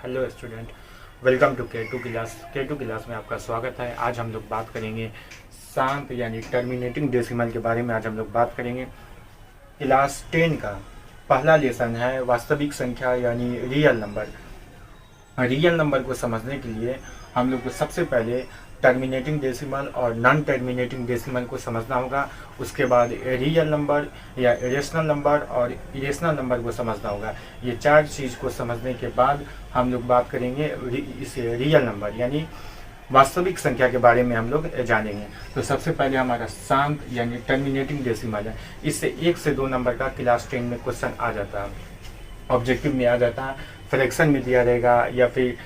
Hello student, welcome to K2 class. K2 class में आपका स्वागत है। आज हम लोग बात करेंगे शांत यानी टर्मिनेटिंग डेसिमल के बारे में। आज हम लोग बात करेंगे क्लास 10 का पहला लेसन है वास्तविक संख्या यानी रियल नंबर। रियल नंबर को समझने के लिए हम लोग को सबसे पहले टर्मिनेटिंग डेसिमल और नॉन टर्मिनेटिंग डेसिमल को समझना होगा। उसके बाद रियल नंबर या इरेशनल नंबर और इरेशनल नंबर को समझना होगा। ये चार चीज़ को समझने के बाद हम लोग बात करेंगे इस रियल नंबर यानी वास्तविक संख्या के बारे में हम लोग जानेंगे। तो सबसे पहले हमारा शांत यानी टर्मिनेटिंग डेसिमल है। इससे 1 से 2 नंबर का क्लास 10 में क्वेश्चन आ जाता है, ऑब्जेक्टिव में आ जाता है, फ्रैक्शन में दिया रहेगा या फिर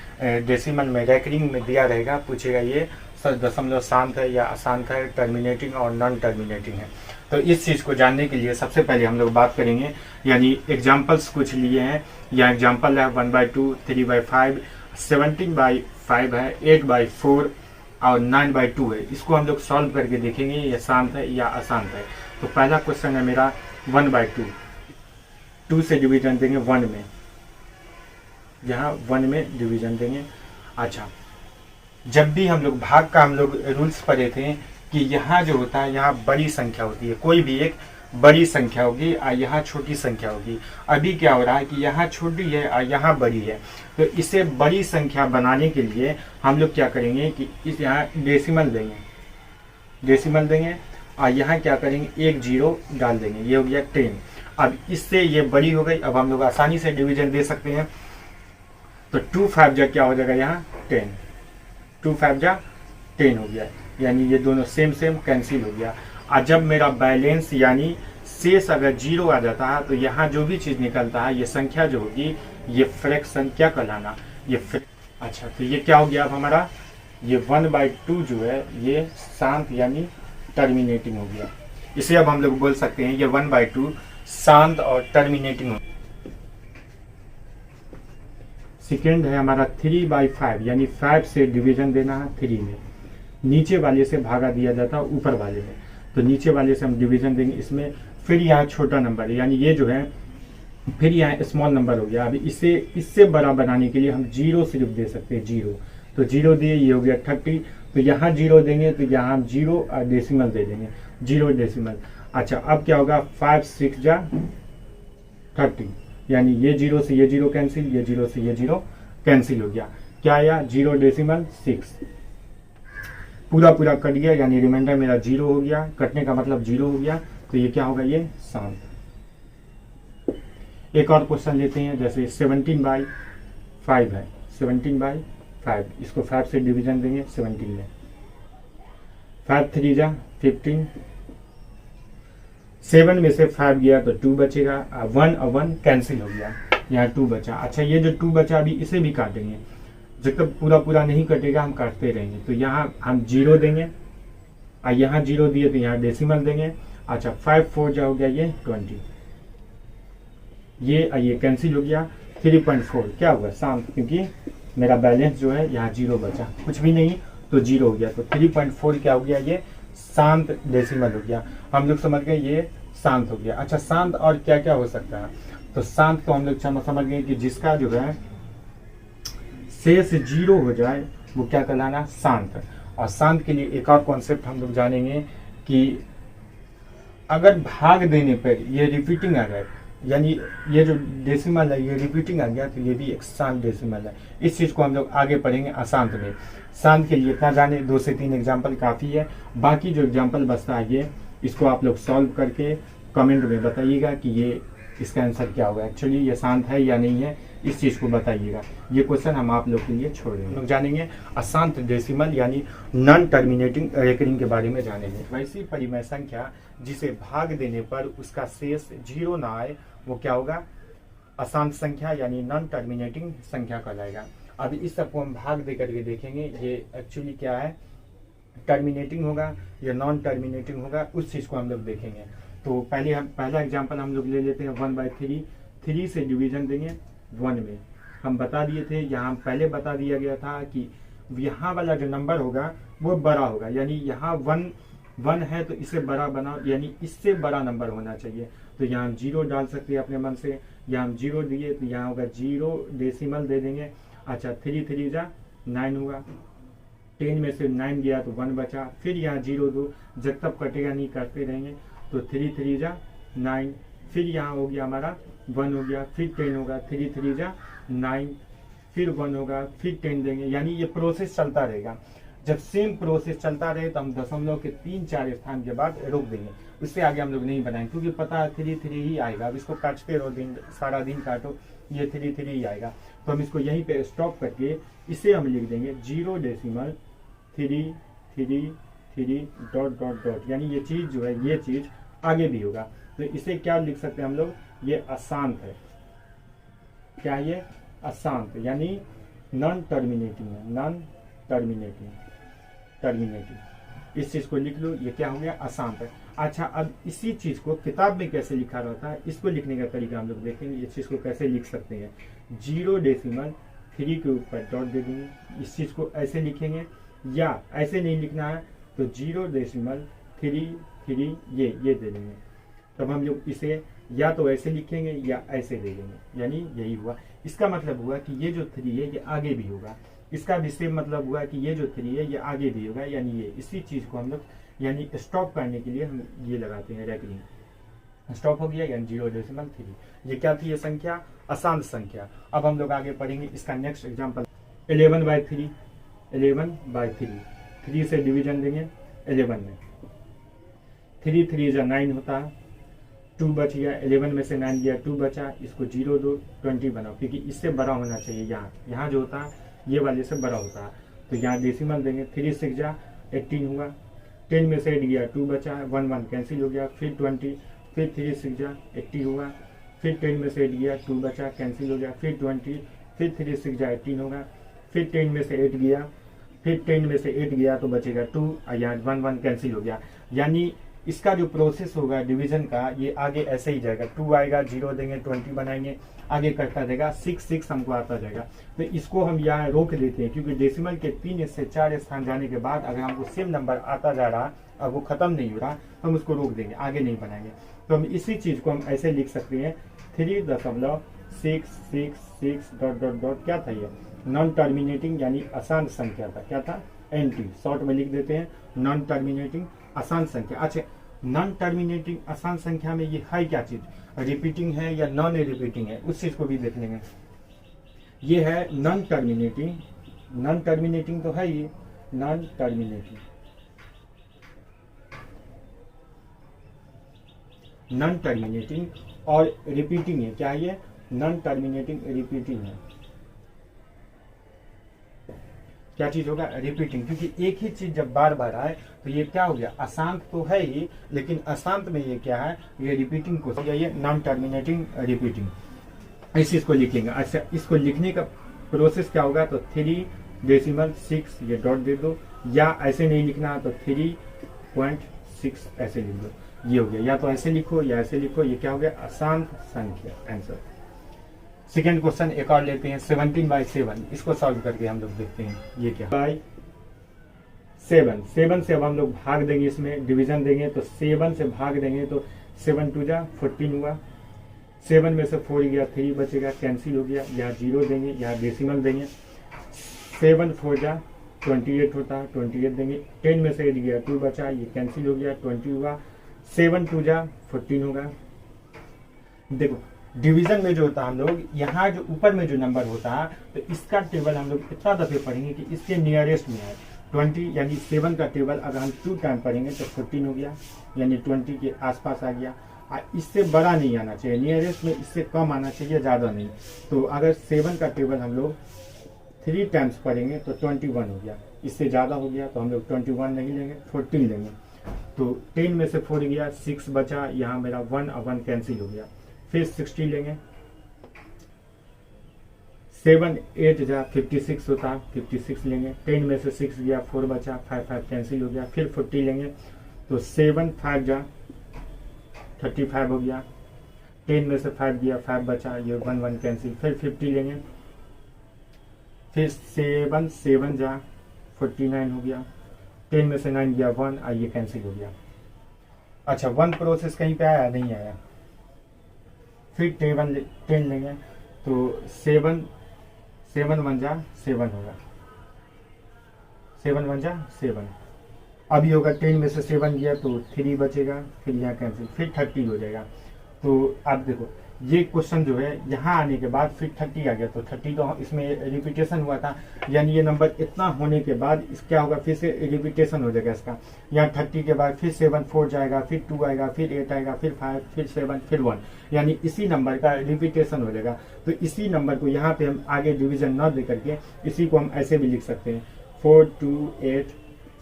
डेसिमल में रैकरिंग में दिया रहेगा। पूछेगा ये सर दशमलव शांत है या अशांत है, टर्मिनेटिंग और नॉन टर्मिनेटिंग है। तो इस चीज़ को जानने के लिए सबसे पहले हम लोग बात करेंगे यानी एग्जाम्पल्स कुछ लिए हैं। या एग्जाम्पल है 1/2, 3/5, 17/5 है, 8/4 और 9/2 है। इसको हम लोग सॉल्व करके देखेंगे ये शांत है या अशांत है। तो पहला क्वेश्चन है मेरा 1/2, 2 से डिवीजन देंगे 1 में, यहाँ 1 में डिवीजन देंगे। अच्छा, जब भी हम लोग भाग का हम लोग रूल्स पढ़े थे कि यहाँ जो होता है यहाँ बड़ी संख्या होती है, कोई भी एक बड़ी संख्या होगी और यहाँ छोटी संख्या होगी। अभी क्या हो रहा है कि यहाँ छोटी है और यहाँ बड़ी है। तो इसे बड़ी संख्या बनाने के लिए हम लोग क्या करेंगे कि इस यहाँ डेसिमल देंगे और यहाँ क्या करेंगे, एक जीरो डाल देंगे। ये हो गया 10। अब इससे ये बड़ी हो गई। अब हम लोग आसानी से डिवीजन दे सकते हैं। तो 2 5 जा क्या हो जाएगा, यहाँ 10, 2 5 जा 10 हो गया, यानी ये दोनों सेम कैंसिल हो गया। और जब मेरा बैलेंस यानी शेष अगर जीरो आ जाता है तो यहाँ जो भी चीज़ निकलता है ये संख्या जो होगी ये फ्रैक्शन क्या कहलाना, अच्छा, तो ये क्या हो गया अब हमारा, ये 1/2 जो है ये शांत यानी टर्मिनेटिंग हो गया। इसे अब हम लोग बोल सकते हैं ये 1/2 शांत और टर्मिनेटिंग हो। सेकेंड है हमारा 3/5 यानी 5 से डिवीजन देना है 3 में। नीचे वाले से भागा दिया जाता है ऊपर वाले में, तो नीचे वाले से हम डिवीजन देंगे इसमें। फिर यहाँ छोटा नंबर है यानी ये जो है, फिर यहाँ स्मॉल नंबर हो गया। अभी इससे बड़ा बनाने के लिए हम जीरो सिर्फ दे सकते हैं, जीरो। तो जीरो दिए, ये हो गया 30। तो यहाँ जीरो देंगे तो यहाँ हम जीरो डेसिमल दे देंगे, 0 डेसिमल। अच्छा, अब क्या होगा, 5 6 जा 30, यानी ये जीरो से ये जीरो कैंसिल, ये जीरो से ये जीरो कैंसिल हो गया। क्या आया, 0 डेसिमल 6। पूरा कट गया यानी रिमाइंडर मेरा 0 हो गया। कटने का मतलब 0 हो गया। तो ये क्या होगा, ये शांत। एक और क्वेश्चन लेते हैं, जैसे 17/5 है, 17/5, इसको 5 से डिवीजन देंगे 17 में। 5 3 जा 15, 7 में से 5 गया तो 2 बचेगा। 1 और 1 कैंसिल हो गया, यहाँ 2 बचा। अच्छा, ये जो 2 बचा अभी इसे भी काटेंगे, जब तक पूरा नहीं कटेगा हम काटते रहेंगे। तो यहाँ हम 0 देंगे और यहाँ 0 दिए तो यहाँ डेसिमल देंगे। अच्छा, 5 4 जा हो गया ये 20, ये कैंसिल हो गया। 3.4 क्या हुआ, शांत, क्योंकि मेरा बैलेंस जो है यहाँ 0 बचा, कुछ भी नहीं तो 0 हो गया। तो 3.4 क्या हो गया, ये शांत डेसिमल हो गया। हम लोग समझ गए ये शांत हो गया। अच्छा, शांत और क्या क्या हो सकता है, तो शांत को हम लोग समझ गए कि जिसका जो है शेष 0 हो जाए वो क्या कहलाना, शांत। और शांत के लिए एक और कॉन्सेप्ट हम लोग जानेंगे कि अगर भाग देने पर ये रिपीटिंग आ जाए, यानी ये जो डेसिमल है ये रिपीटिंग आ गया तो ये भी एक शांत डेसिमल है। इस चीज़ को हम लोग आगे पढ़ेंगे अशांत में। शांत के लिए इतना जाने, 2 से 3 एग्जाम्पल काफ़ी है। बाकी जो एग्जाम्पल बचता है ये, इसको आप लोग सॉल्व करके कमेंट में बताइएगा कि ये इसका आंसर क्या होगा, एक्चुअली ये शांत है या नहीं है, इस चीज़ को बताइएगा। ये क्वेश्चन हम आप लोग के लिए छोड़ रहे हैं। लोग जानेंगे अशांत डेसिमल यानी नॉन टर्मिनेटिंग रेकरिंग के बारे में जानेंगे। वैसी परिमेय संख्या जिसे भाग देने पर उसका शेष 0 ना आए वो क्या होगा, अशांत संख्या यानी नॉन टर्मिनेटिंग संख्या कहलाएगा। अब इस सबको हम भाग दे करके देखेंगे ये एक्चुअली क्या है, टर्मिनेटिंग होगा या नॉन टर्मिनेटिंग होगा, उस चीज़ को हम लोग देखेंगे। तो पहला एग्जाम्पल हम लोग ले लेते हैं 1/3। 3 से डिवीजन देंगे 1 में। हम बता दिए थे, यहाँ पहले बता दिया गया था कि यहाँ वाला जो नंबर होगा वो बड़ा होगा, यानी यहाँ 1 है तो इसे बड़ा बनाओ, यानी इससे बड़ा नंबर होना चाहिए। तो यहाँ हम 0 डाल सकते हैं अपने मन से। यहाँ हम 0 दिए तो यहाँ होगा 0 डेसिमल दे देंगे। अच्छा 3 3 जा 9 हुआ, 10 में से 9 गया तो 1 बचा, फिर यहाँ 0 2 जब तक कटेगा नहीं करते रहेंगे, तो 3 3 जा 9, फिर यहाँ हो गया हमारा 1 हो गया, फिर 10 होगा, 3 3 जा 9, फिर 1 होगा, फिर 10 देंगे, यानी ये प्रोसेस चलता रहेगा। जब सेम प्रोसेस चलता रहे तो हम दशमलव के 3 4 स्थान के बाद रोक देंगे, उससे आगे हम लोग नहीं बनाएंगे, क्योंकि पता है 3 3 ही आएगा। अब इसको काटते रहो, दिन सारा दिन काटो, ये 3 3 ही आएगा। तो हम इसको यहीं पे स्टॉप करके इसे हम लिख देंगे 0.3 3 3 डॉट डॉट डॉट, यानी ये चीज जो है ये चीज आगे भी होगा। तो इसे क्या लिख सकते हैं हम लोग, ये अशांत है। क्या ये अशांत, यानी नॉन टर्मिनेटिंग है, नॉन टर्मिनेटिंग, टर्मिनेटिंग, इस चीज को लिख लो, ये क्या हो गया, अशांत है। अच्छा, अब इसी चीज को किताब में कैसे लिखा रहता है, इसको लिखने का तरीका हम लोग देखेंगे। इस चीज को कैसे लिख सकते हैं, 0.3 के ऊपर डॉट दे देंगे, इस चीज को ऐसे लिखेंगे, या ऐसे नहीं लिखना है तो 0.33 ये दे देंगे। तब हम लोग इसे या तो ऐसे लिखेंगे या ऐसे दे देंगे, यानी यही हुआ। इसका मतलब हुआ कि ये जो 3 है ये आगे भी होगा, इसका भी सेम मतलब हुआ कि ये जो 3 है ये आगे भी होगा, यानी ये इसी चीज को हम लोग यानी स्टॉप करने के लिए हम ये लगाते हैं रैकलिंग, स्टॉप हो गया, यानी 0.3। ये क्या थी, ये संख्या अशांत संख्या। अब हम लोग आगे पढ़ेंगे इसका नेक्स्ट एग्जाम्पल, 11/3, 11/3, 3 से डिवीजन देंगे 11 में, 3 3 जा 9 होता है, 2 बच गया, 11 में से 9 गया 2 बचा, इसको 0 2 20 बनाओ, क्योंकि इससे बड़ा होना चाहिए, यहाँ जो होता है ये वाले से बड़ा होता है। तो यहाँ डेसिमल देंगे, 3 6 जा 18 हुआ, 10 में से 8 गया 2 बचा, 1 1 कैंसिल हो गया, फिर 20, फिर 3 6 जा 80 हुआ, फिर 10 में से 8 गया 2 बचा, कैंसिल हो गया, फिर 20, फिर 3 6 जा 18 होगा, फिर 10 में से 8 गया, फिर 10 में से 8 गया तो बचेगा 2, यहाँ 1 1 कैंसिल हो गया। यानी इसका जो प्रोसेस होगा डिवीजन का, ये आगे ऐसे ही जाएगा, 2 आएगा, 0 देंगे, 20 बनाएंगे, आगे करता जाएगा, 6 6 हमको आता जाएगा। तो इसको हम यहाँ रोक लेते हैं, क्योंकि डेसिमल के 3 से 4 स्थान जाने के बाद अगर हमको सेम नंबर आता जा रहा और वो खत्म नहीं हो रहा, हम उसको रोक देंगे, आगे नहीं बनाएंगे। तो हम इसी चीज को हम ऐसे लिख सकते हैं, 3.666 डॉट डॉट डॉट, क्या था ये, नॉन टर्मिनेटिंग यानी अशांत संख्या था, क्या था, NT, शॉर्ट में लिख देते हैं, नॉन टर्मिनेटिंग अशांत संख्या। अच्छा, नॉन टर्मिनेटिंग अशांत संख्या में ये है क्या चीज, रिपीटिंग है या नॉन रिपीटिंग है, उस चीज को भी देख लेंगे। ये है नॉन टर्मिनेटिंग, नॉन टर्मिनेटिंग तो है ये, नॉन टर्मिनेटिंग, नॉन टर्मिनेटिंग और रिपीटिंग है, क्या है ये, नॉन टर्मिनेटिंग रिपीटिंग है। क्या चीज होगा, रिपीटिंग, क्योंकि एक ही चीज जब बार बार आए तो ये क्या हो गया, अशांत तो है ही, लेकिन अशांत में ये क्या है, ये रिपीटिंग को हो गया, ये नॉन टर्मिनेटिंग रिपीटिंग, इस चीज को लिखेंगे। अच्छा, इसको लिखने का प्रोसेस क्या होगा, तो 3.6 ये डॉट दे दो, या ऐसे नहीं लिखना तो 3.6 ऐसे लिख दो, ये हो गया, या तो ऐसे लिखो या ऐसे लिखो, ये क्या हो गया, अशांत संख्या, आंसर। सेकेंड क्वेश्चन एक और लेते हैं, 17/7, इसको सॉल्व करके हम लोग देखते हैं ये क्या, 7 7 से अब हम लोग भाग देंगे, इसमें डिवीजन देंगे, तो 7 से भाग देंगे तो 7 2 जा 14 हुआ, 7 में से 4 गया 3 बचेगा, कैंसिल हो गया, यहाँ 0 देंगे, यहाँ डेसिमल देंगे, 7 4 जा 28 होता, 28 देंगे, 10 में से 8 गया 2 बचा, ये कैंसिल हो गया, 20 हुआ, 7 2 जा 14 होगा। देखो डिवीजन में जो होता है हम लोग यहाँ जो ऊपर में जो नंबर होता है, तो इसका टेबल हम लोग इतना दफे पढ़ेंगे कि इसके नियरेस्ट में है 20, यानी 7 का टेबल अगर हम 2 टाइम पढ़ेंगे तो 14 हो गया, यानी 20 के आसपास आ गया। इससे बड़ा नहीं आना चाहिए, नियरेस्ट में इससे कम आना चाहिए, ज़्यादा नहीं। तो अगर 7 का टेबल हम लोग 3 टाइम्स पढ़ेंगे तो 21 हो गया, इससे ज़्यादा हो गया तो हम लोग 21 नहीं लेंगे, 14 लेंगे। तो 10 में से 4 गया, 6 बचा, यहाँ मेरा 1 और 1 कैंसिल हो गया, फिर 60 लेंगे, 7 8 जा 56 होता, 56 लेंगे, 10 में से 6 गया, 4 बचा, 5 5 कैंसिल हो गया, फिर 40 लेंगे, तो 7 5 जा 35 हो गया, 10 में से 5 गया, 5 बचा, ये 1 1 कैंसिल, फिर 50 लेंगे, फिर 7 7 जा 49 हो गया, 10 में से 9 गया 1, ये कैंसिल हो गया। अच्छा, 1 प्रोसेस कहीं पे आया, नहीं आया, फिर 10 लेंगे, तो 7 7 1 जा 7 होगा, 7 1 जा 7। अभी होगा 10 में से 7 गया तो 3 बचेगा, फिर यहाँ कैंसिल, फिर 30 हो जाएगा। तो आप देखो ये क्वेश्चन जो है यहाँ आने के बाद फिर 30 आ गया, तो 30 तो इसमें रिपीटेशन हुआ था, यानी ये नंबर इतना होने के बाद इस क्या होगा, फिर से रिपीटेशन हो जाएगा इसका। यहाँ 30 के बाद फिर 7 4 जाएगा, फिर 2 आएगा, फिर 8 आएगा, फिर 5, फिर 7, फिर 1, यानी इसी नंबर का रिपीटेशन हो जाएगा। तो इसी नंबर को यहाँ पे हम आगे डिवीजन न दे करके इसी को हम ऐसे भी लिख सकते हैं 4 2 8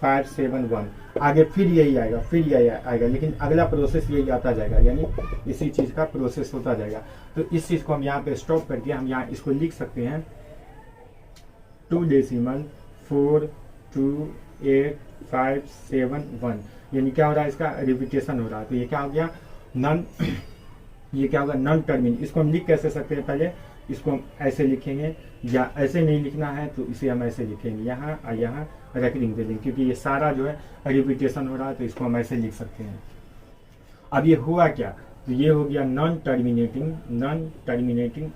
5 7 1, आगे फिर यही आएगा, फिर यही आएगा, लेकिन अगला प्रोसेस यही आता जाएगा, यानी इसी चीज का प्रोसेस होता जाएगा। तो इस चीज को हम यहाँ पे स्टॉप करके हम यहाँ इसको लिख सकते हैं 2 डेसिमल 4 2 8 5 7 1, यानी क्या हो रहा है, इसका रिपीटेशन हो रहा है। तो ये क्या हो गया, नॉन ये क्या होगा, नॉन टर्मिनेटिंग। इसको हम लिख कैसे सकते हैं, पहले इसको हम ऐसे लिखेंगे, या ऐसे नहीं लिखना है तो इसे हम ऐसे लिखेंगे, यहाँ और यहाँ रेकरिंग दे देंगे, क्योंकि ये सारा जो है रिपीटेशन हो रहा है, तो इसको हम ऐसे लिख सकते हैं। अब ये हुआ क्या, तो ये हो गया नॉन टर्मिनेटिंग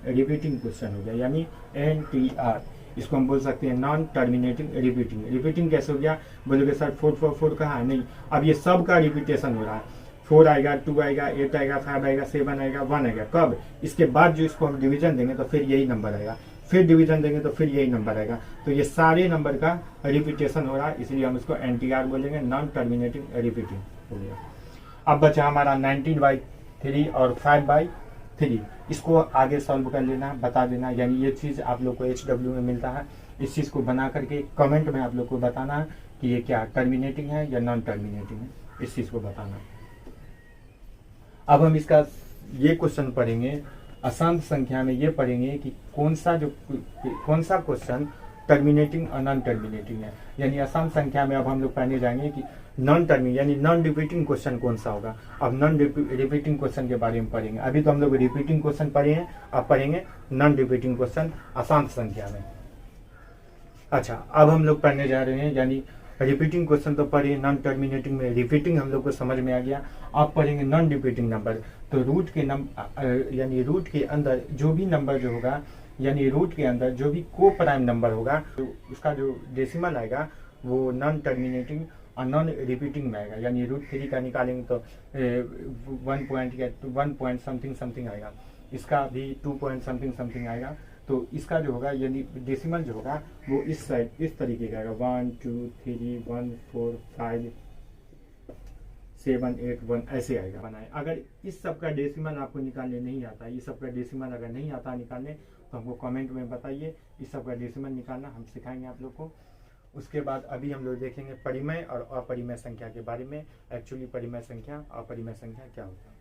रिपीटिंग क्वेश्चन हो गया, यानी NTR। इसको हम बोल सकते हैं नॉन टर्मिनेटिंग रिपीटिंग कैसे हो गया, बोलोगे सर 4 4 4 कहाँ है, नहीं, अब ये सब का रिपीटेशन हो रहा है। 4 आएगा, 2 आएगा, 8 आएगा, 5 आएगा, 7 आएगा, 1 आएगा, कब, इसके बाद जो इसको हम डिवीजन देंगे तो फिर यही नंबर आएगा, फिर डिवीजन देंगे तो फिर यही नंबर आएगा। तो ये सारे नंबर का रिपीटेशन हो रहा है, इसलिए हम इसको NTR बोलेंगे, नॉन टर्मिनेटिंग रिपीटिंग हो गया। अब बचा हमारा 19/3 और 5/3, इसको आगे सॉल्व कर लेना, बता देना, यानी ये चीज़ आप लोग को HW में मिलता है। इस चीज़ को बना करके कमेंट में आप लोग को बताना है कि ये क्या टर्मिनेटिंग है या नॉन टर्मिनेटिंग है, इस चीज़ को बताना। अब हम इसका ये क्वेश्चन पढ़ेंगे, अशांत संख्या में ये पढ़ेंगे कि कौन सा क्वेश्चन टर्मिनेटिंग और नॉन टर्मिनेटिंग है। यानी अशांत संख्या में अब हम लोग पढ़ने जाएंगे कि नॉन टर्मिनेटिंग यानी नॉन रिपीटिंग क्वेश्चन कौन सा होगा। अब नॉन रिपीटिंग क्वेश्चन के बारे में पढ़ेंगे। अभी तो हम लोग रिपीटिंग क्वेश्चन पढ़े हैं, अब पढ़ेंगे नॉन रिपीटिंग क्वेश्चन अशांत संख्या में। अच्छा, अब हम लोग पढ़ने जा रहे हैं, यानी रिपीटिंग क्वेश्चन तो पढ़े, नॉन टर्मिनेटिंग में रिपीटिंग हम लोग को समझ में आ गया। अब पढ़ेंगे नॉन रिपीटिंग नंबर। तो रूट के नंबर यानी रूट के अंदर जो भी नंबर जो होगा, यानी रूट के अंदर जो भी को प्राइम नंबर होगा, तो उसका जो डेसिमल आएगा वो नॉन टर्मिनेटिंग और नॉन रिपीटिंग में आएगा। यानी √3 का निकालेंगे तो 1 पॉइंट या 1 पॉइंट समथिंग आएगा, इसका भी 2 पॉइंट समथिंग आएगा। तो इसका जो होगा यानी डेसिमल जो होगा वो इस साइड इस तरीके का आएगा, 1 2 3 1 4 5 7 8 1 ऐसे आएगा बनाए। अगर इस सब का डेसिमल आपको निकालने नहीं आता, इस सब का डेसिमल अगर नहीं आता निकालने, तो हमको कमेंट में बताइए, इस सब का डेसिमल निकालना हम सिखाएंगे आप लोग को। उसके बाद अभी हम लोग देखेंगे परिमेय और अपरिमेय संख्या के बारे में। एक्चुअली परिमेय संख्या और अपरिमेय संख्या क्या होता है।